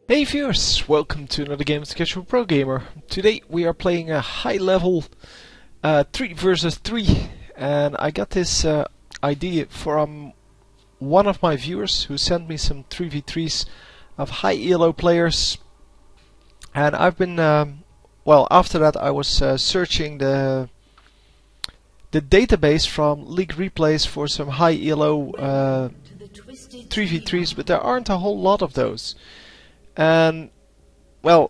Hey viewers, welcome to another game of the Casual Pro Gamer. Today we are playing a high level 3 versus 3, and I got this idea from one of my viewers who sent me some 3v3s of high ELO players, and I've been well, after that I was searching the database from League Replays for some high ELO 3v3s, but there aren't a whole lot of those. And well,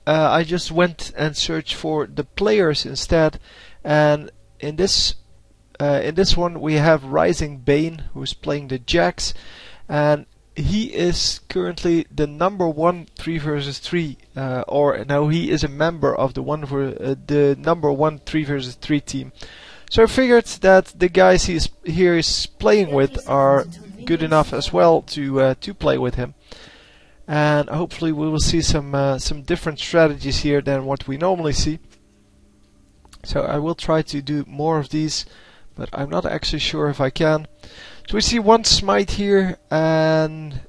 I just went and searched for the players instead, and in this one we have Rising Bane, who's playing the Jax, and he is currently the number 1 3 versus 3, or no, he is a member of the number 1 3 versus 3 team. So I figured that the guys he's playing with are good enough as well to play with him. And hopefully we will see some different strategies here than what we normally see. So I will try to do more of these, but I'm not actually sure if I can. So we see one smite here and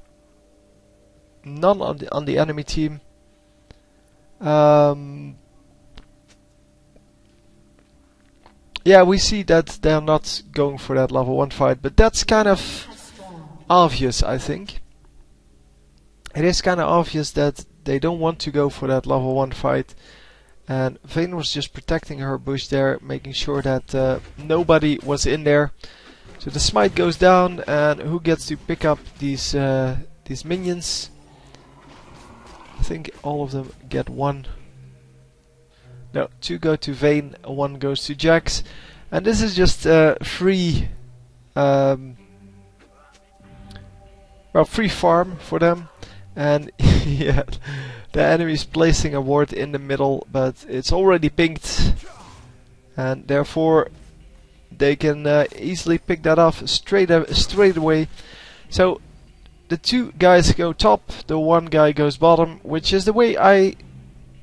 none on the enemy team. Yeah, we see that they're not going for that level 1 fight, but that's kind of obvious, I think. It is kind of obvious that they don't want to go for that level 1 fight, and Vayne was just protecting her bush there, making sure that nobody was in there. So the smite goes down, and who gets to pick up these minions? I think all of them get one. No, 2 go to Vayne, 1 goes to Jax, and this is just free, free farm for them. And yeah, the enemy is placing a ward in the middle, but it's already pinged, and therefore they can easily pick that off straight away. So the 2 guys go top, the 1 guy goes bottom, which is the way I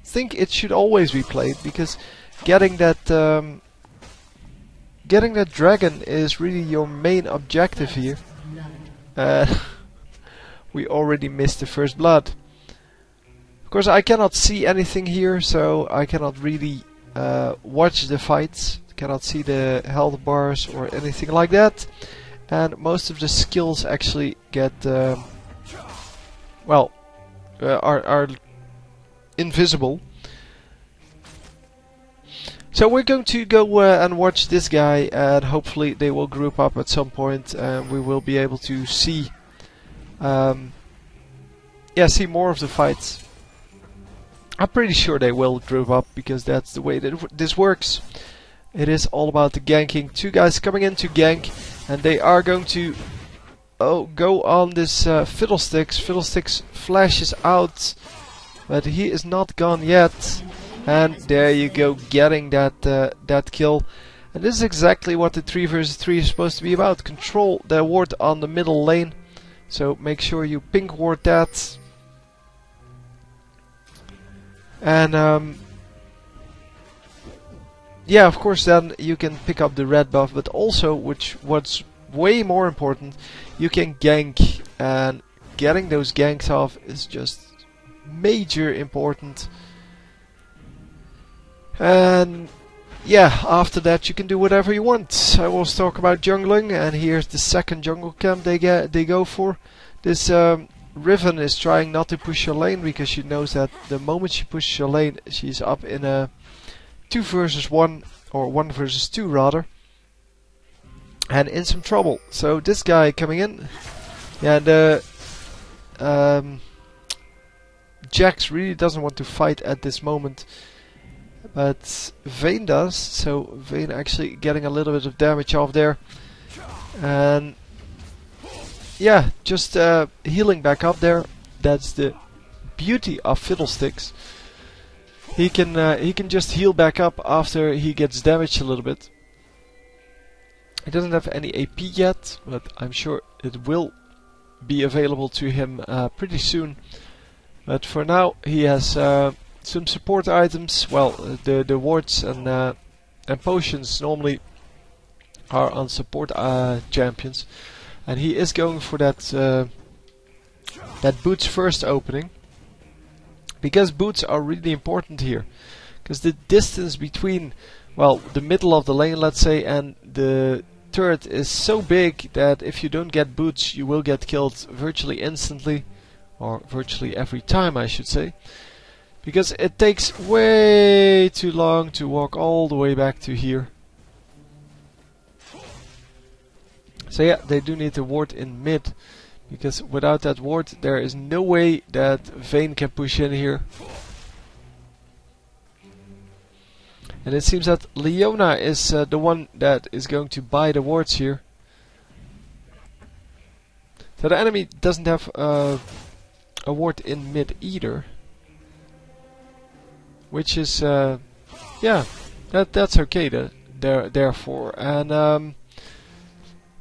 think it should always be played, because getting that dragon is really your main objective here. We already missed the first blood. Of course, I cannot see anything here, so I cannot really watch the fights. Cannot see the health bars or anything like that. And most of the skills actually get are invisible. So we're going to go and watch this guy, and hopefully they will group up at some point, and we will be able to see. See more of the fights. I'm pretty sure they will group up, because that's the way that this works. It is all about the ganking. 2 guys coming in to gank, and they are going to go on this Fiddlesticks. Fiddlesticks flashes out, but he is not gone yet. And there you go, getting that kill. And this is exactly what the 3 versus 3 is supposed to be about. Control the ward on the middle lane. So make sure you pink ward that. And yeah, of course then you can pick up the red buff, but also, what's way more important, you can gank, and getting those ganks off is just major important. And yeah, after that you can do whatever you want. I will talk about jungling, and here's the second jungle camp they go for. This Riven is trying not to push her lane, because she knows that the moment she pushes her lane, she's up in a 2 versus 1, or 1 versus 2 rather, and in some trouble. So this guy coming in, and Jax really doesn't want to fight at this moment. But Vayne does, so Vayne actually getting a little bit of damage off there. And yeah, just healing back up there. That's the beauty of Fiddlesticks. He can just heal back up after he gets damaged a little bit. He doesn't have any AP yet, but I'm sure it will be available to him pretty soon. But for now he has some support items. Well, the wards and potions normally are on support champions, and he is going for that boots first opening. Because boots are really important here. Because the distance between, well, the middle of the lane, let's say, and the turret is so big that if you don't get boots, you will get killed virtually instantly. Or virtually every time, I should say. Because it takes way too long to walk all the way back to here. So yeah, they do need a ward in mid. Because without that ward, there is no way that Vayne can push in here. And it seems that Leona is the one that is going to buy the wards here. So the enemy doesn't have a ward in mid either. Which is, yeah, that's okay therefore. And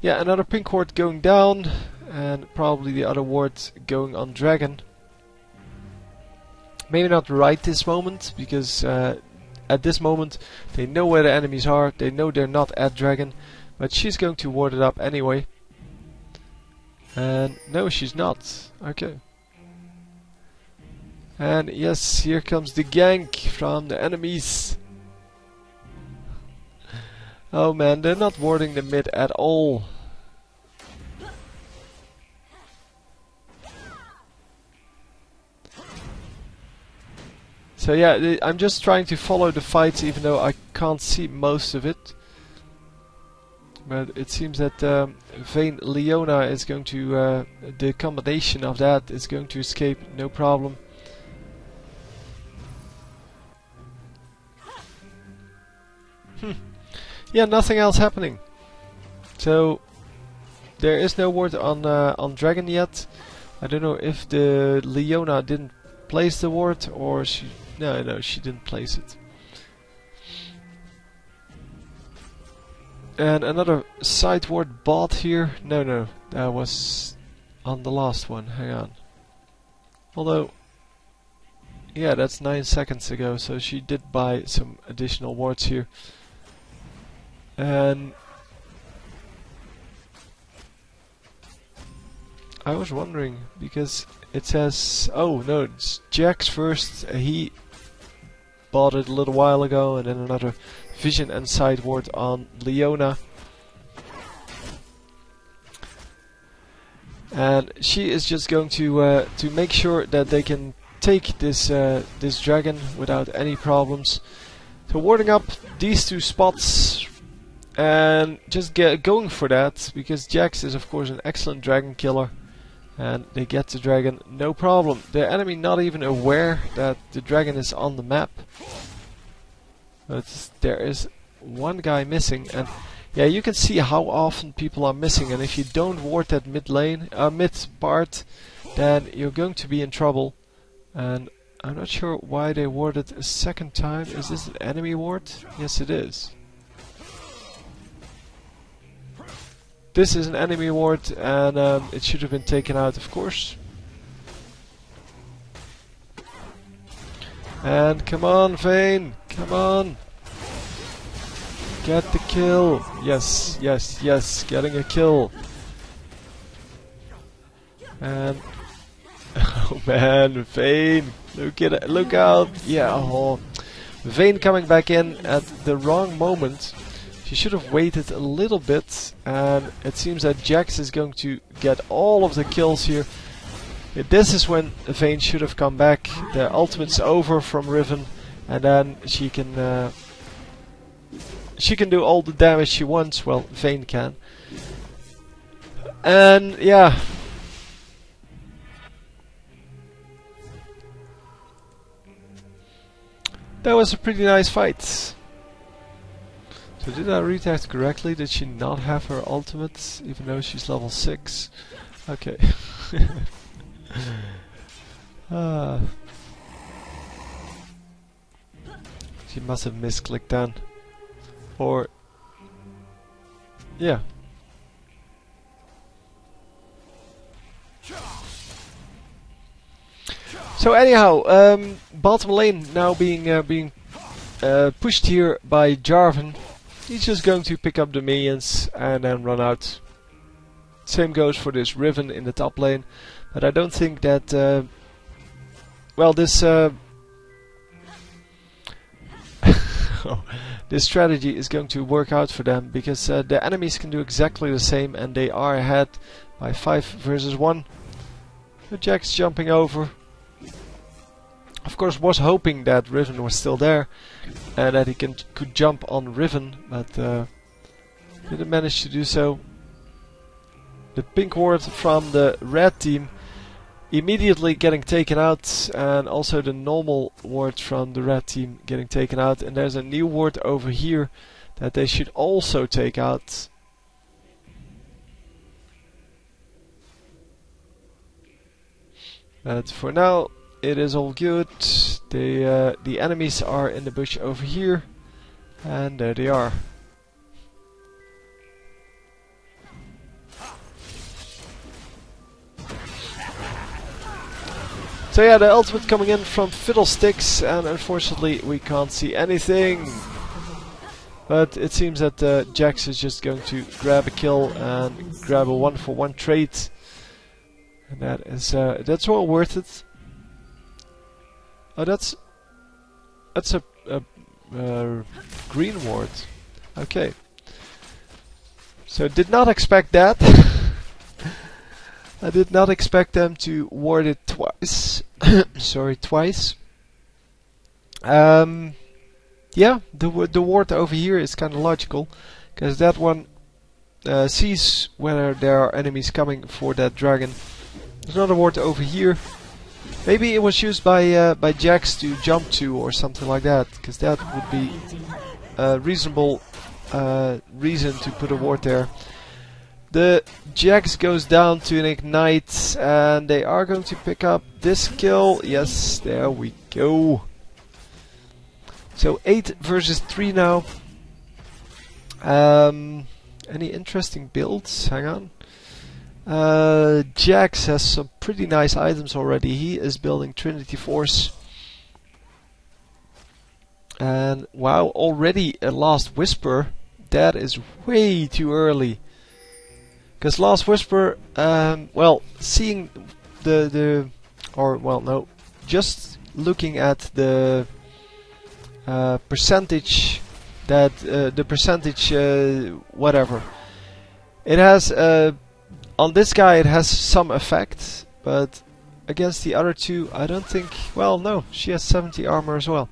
yeah, another pink ward going down. And probably the other ward going on dragon. Maybe not right this moment, because at this moment they know where the enemies are, they know they're not at dragon, but she's going to ward it up anyway. And no, she's not. Okay. And yes, here comes the gank from the enemies. Oh man, they're not warding the mid at all. So yeah, I'm just trying to follow the fights, even though I can't see most of it. But it seems that Vayne Leona is going to, the combination of that is going to escape, no problem. Yeah, nothing else happening. So there is no ward on dragon yet. I don't know if the Leona didn't place the ward or she. No, she didn't place it. And another side ward bot here. No, that was on the last one. Hang on. Although, yeah, that's 9 seconds ago, so she did buy some additional wards here. And I was wondering, because it says, oh no, it's Jax first. He bought it a little while ago, and then another vision and side ward on Leona. And she is just going to make sure that they can take this this dragon without any problems. So warding up these two spots and just going for that, because Jax is of course an excellent dragon killer. And they get the dragon, no problem. The enemy not even aware that the dragon is on the map. But there is one guy missing, and yeah, you can see how often people are missing. And if you don't ward that mid part, then you're going to be in trouble. And I'm not sure why they warded a second time. Is this an enemy ward? Yes, it is. This is an enemy ward, and it should have been taken out, of course. And come on, Vayne, come on, get the kill. Yes, getting a kill. And oh man, Vayne, look out! Yeah, oh. Vayne coming back in at the wrong moment. She should have waited a little bit, and it seems that Jax is going to get all of the kills here. This is when Vayne should have come back. The ultimate's over from Riven, and then she can do all the damage she wants. Well, Vayne can. And yeah. That was a pretty nice fight. So did I read that correctly? Did she not have her ultimate, even though she's level 6? Okay. She must have misclicked then. Or... yeah. So anyhow, bottom lane now being pushed here by Jarvan. He's just going to pick up the minions and then run out. Same goes for this Riven in the top lane. But I don't think that... well, this this strategy is going to work out for them, because the enemies can do exactly the same, and they are ahead by 5 versus 1. But Jack's jumping over. Of course, was hoping that Riven was still there and that he could jump on Riven, but didn't manage to do so. The pink ward from the red team immediately getting taken out, and also the normal ward from the red team getting taken out, and there's a new ward over here that they should also take out. But for now it is all good. The enemies are in the bush over here, and there they are. So yeah, the ultimate coming in from Fiddlesticks, and unfortunately we can't see anything. But it seems that Jax is just going to grab a kill and grab a 1-for-1 trade, and that's well worth it. Oh, that's a green ward. Okay. So did not expect that. I did not expect them to ward it twice. Sorry, twice. Yeah, the ward over here is kind of logical, because that one sees whether there are enemies coming for that dragon. There's another ward over here. Maybe it was used by Jax to jump to or something like that, because that would be a reasonable reason to put a ward there. The Jax goes down to an ignite, and they are going to pick up this kill. Yes, there we go. So 8 versus 3 now. Any interesting builds? Hang on. Jax has some pretty nice items already. He is building Trinity Force. And wow, already a Last Whisper. That is way too early. Because Last Whisper, well, seeing just looking at the percentage that whatever it has. On this guy it has some effect, but against the other two I don't think. Well, no, she has 70 armor as well,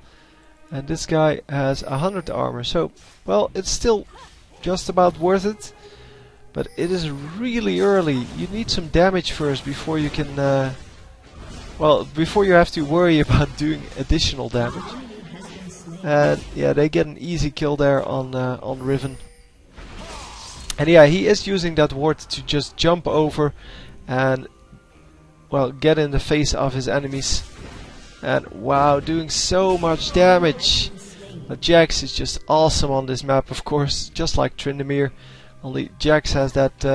and this guy has 100 armor, so well, it's still just about worth it, but it is really early. You need some damage first before you can before you have to worry about doing additional damage. And yeah, they get an easy kill there on Riven. And yeah, he is using that ward to just jump over and, well, get in the face of his enemies. And wow, doing so much damage. But Jax is just awesome on this map, of course, just like Tryndamere. Only Jax has that,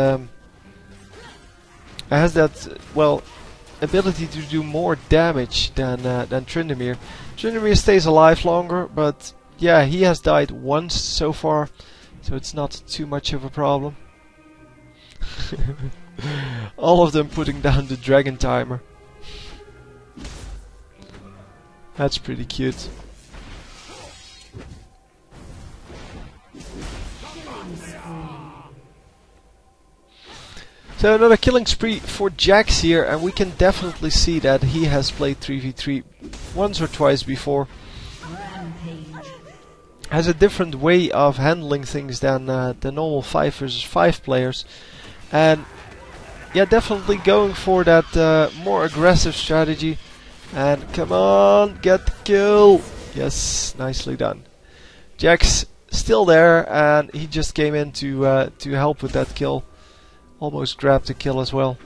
ability to do more damage than Tryndamere. Tryndamere stays alive longer, but yeah, he has died once so far, so it's not too much of a problem. All of them putting down the dragon timer. That's pretty cute. So another killing spree for Jax here, and we can definitely see that he has played 3v3 once or twice before. Has a different way of handling things than the normal 5 versus 5 players, and yeah, definitely going for that more aggressive strategy. And come on, get the kill! Yes, nicely done. Jax still there, and he just came in to help with that kill. Almost grabbed the kill as well.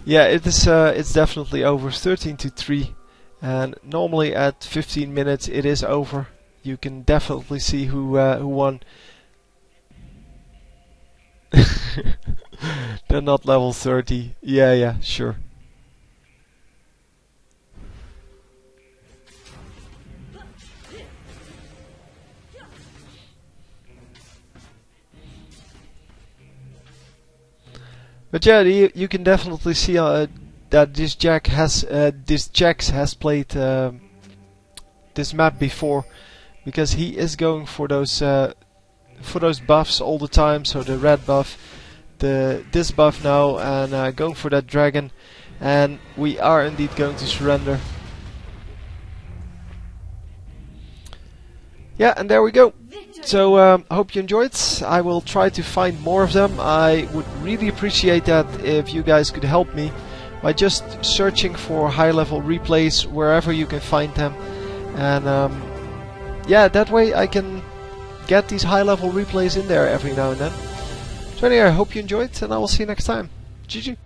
Yeah, it's definitely over. 13-3, and normally at 15 minutes it is over. You can definitely see who won. They're not level 30. Yeah, sure. But yeah, you can definitely see that this Jax has played this map before, because he is going for those buffs all the time. So the red buff, this buff now, and going for that dragon. And we are indeed going to surrender. Yeah, and there we go. So I hope you enjoyed. I will try to find more of them. I would really appreciate that if you guys could help me by just searching for high-level replays wherever you can find them. And yeah, that way I can get these high-level replays in there every now and then. So anyway, I hope you enjoyed, and I will see you next time. GG.